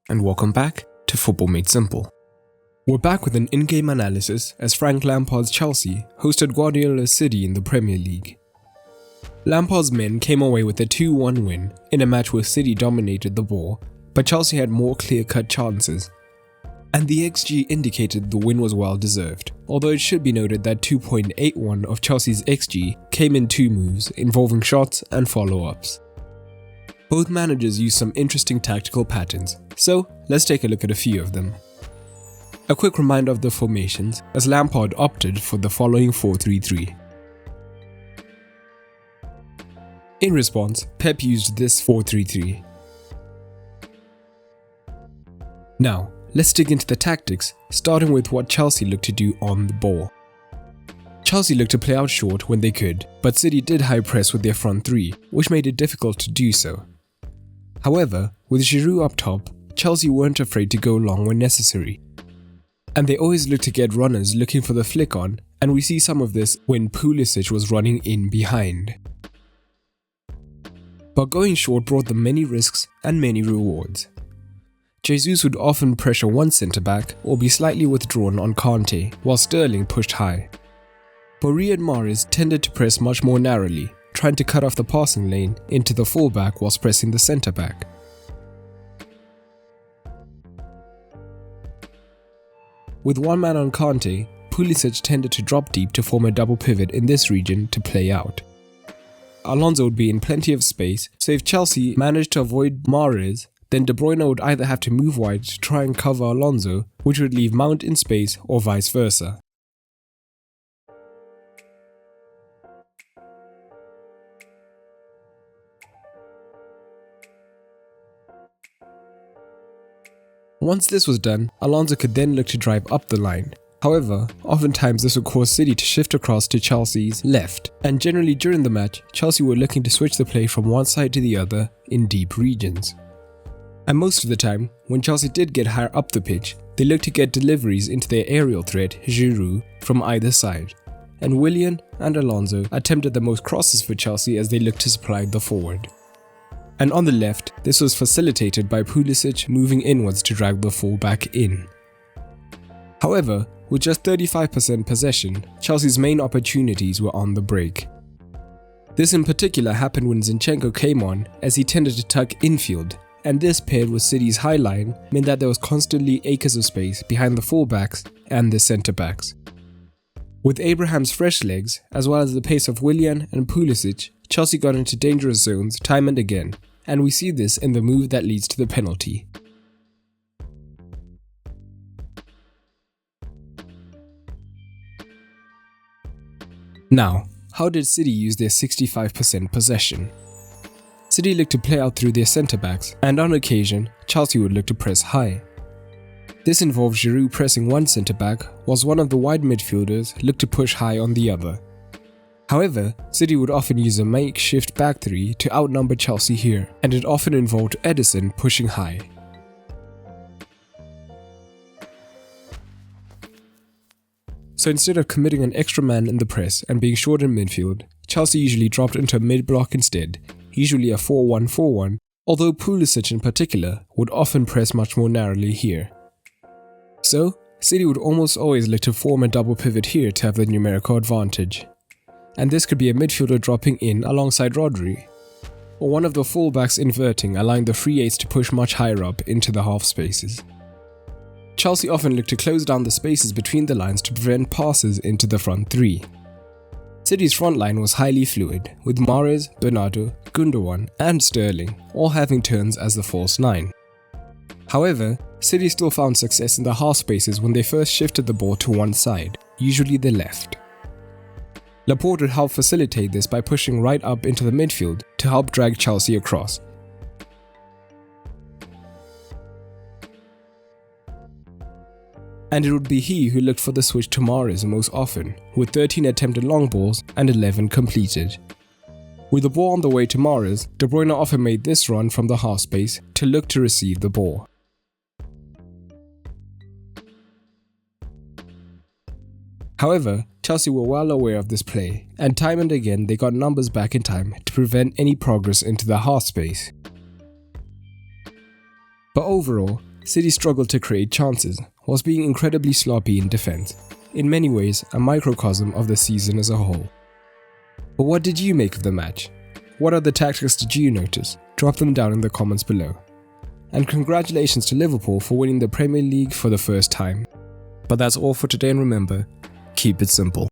and welcome back to Football Made Simple. We're back with an in-game analysis as Frank Lampard's Chelsea hosted Guardiola's City in the Premier League. Lampard's men came away with a 2-1 win in a match where City dominated the ball, but Chelsea had more clear-cut chances. And the XG indicated the win was well deserved, although it should be noted that 2.81 of Chelsea's XG came in two moves involving shots and follow-ups. Both managers used some interesting tactical patterns, so let's take a look at a few of them. A quick reminder of the formations, as Lampard opted for the following 4-3-3. In response, Pep used this 4-3-3. Now, let's dig into the tactics, starting with what Chelsea looked to do on the ball. Chelsea looked to play out short when they could, but City did high press with their front three, which made it difficult to do so. However, with Giroud up top, Chelsea weren't afraid to go long when necessary. And they always looked to get runners looking for the flick on, and we see some of this when Pulisic was running in behind. But going short brought them many risks and many rewards. Jesus would often pressure one centre-back or be slightly withdrawn on Kante, while Sterling pushed high. But Riyad Mahrez tended to press much more narrowly, trying to cut off the passing lane into the fullback whilst pressing the centre-back. With one man on Kante, Pulisic tended to drop deep to form a double pivot in this region to play out. Alonso would be in plenty of space, so if Chelsea managed to avoid Mahrez, then De Bruyne would either have to move wide to try and cover Alonso, which would leave Mount in space, or vice versa. Once this was done, Alonso could then look to drive up the line. However, oftentimes this would cause City to shift across to Chelsea's left, and generally during the match, Chelsea were looking to switch the play from one side to the other in deep regions. And most of the time, when Chelsea did get higher up the pitch, they looked to get deliveries into their aerial threat, Giroud, from either side. And Willian and Alonso attempted the most crosses for Chelsea as they looked to supply the forward. And on the left, this was facilitated by Pulisic moving inwards to drag the fullback in. However, with just 35% possession, Chelsea's main opportunities were on the break. This in particular happened when Zinchenko came on, as he tended to tuck infield, and this paired with City's high line meant that there was constantly acres of space behind the fullbacks and the centre-backs. With Abraham's fresh legs, as well as the pace of Willian and Pulisic, Chelsea got into dangerous zones time and again, and we see this in the move that leads to the penalty. Now, how did City use their 65% possession? City looked to play out through their centre-backs, and on occasion, Chelsea would look to press high. This involved Giroud pressing one centre-back, whilst one of the wide midfielders looked to push high on the other. However, City would often use a makeshift back three to outnumber Chelsea here, and it often involved Edison pushing high. So instead of committing an extra man in the press and being short in midfield, Chelsea usually dropped into a mid-block instead, usually a 4-1-4-1, although Pulisic in particular would often press much more narrowly here. So, City would almost always look to form a double pivot here to have the numerical advantage. And this could be a midfielder dropping in alongside Rodri, or one of the fullbacks inverting, allowing the free eights to push much higher up into the half spaces. Chelsea often looked to close down the spaces between the lines to prevent passes into the front three. City's front line was highly fluid, with Mahrez, Bernardo, Gundogan and Sterling all having turns as the false nine. However, City still found success in the half spaces when they first shifted the ball to one side, usually the left. Lampard would help facilitate this by pushing right up into the midfield to help drag Chelsea across. And it would be he who looked for the switch to Mahrez most often, with 13 attempted long balls and 11 completed. With the ball on the way to Mahrez, De Bruyne often made this run from the half space to look to receive the ball. However, Chelsea were well aware of this play, and time and again they got numbers back in time to prevent any progress into the half space. But overall, City struggled to create chances, whilst being incredibly sloppy in defence. In many ways, a microcosm of the season as a whole. But what did you make of the match? What other tactics did you notice? Drop them down in the comments below. And congratulations to Liverpool for winning the Premier League for the first time. But that's all for today, and remember, keep it simple.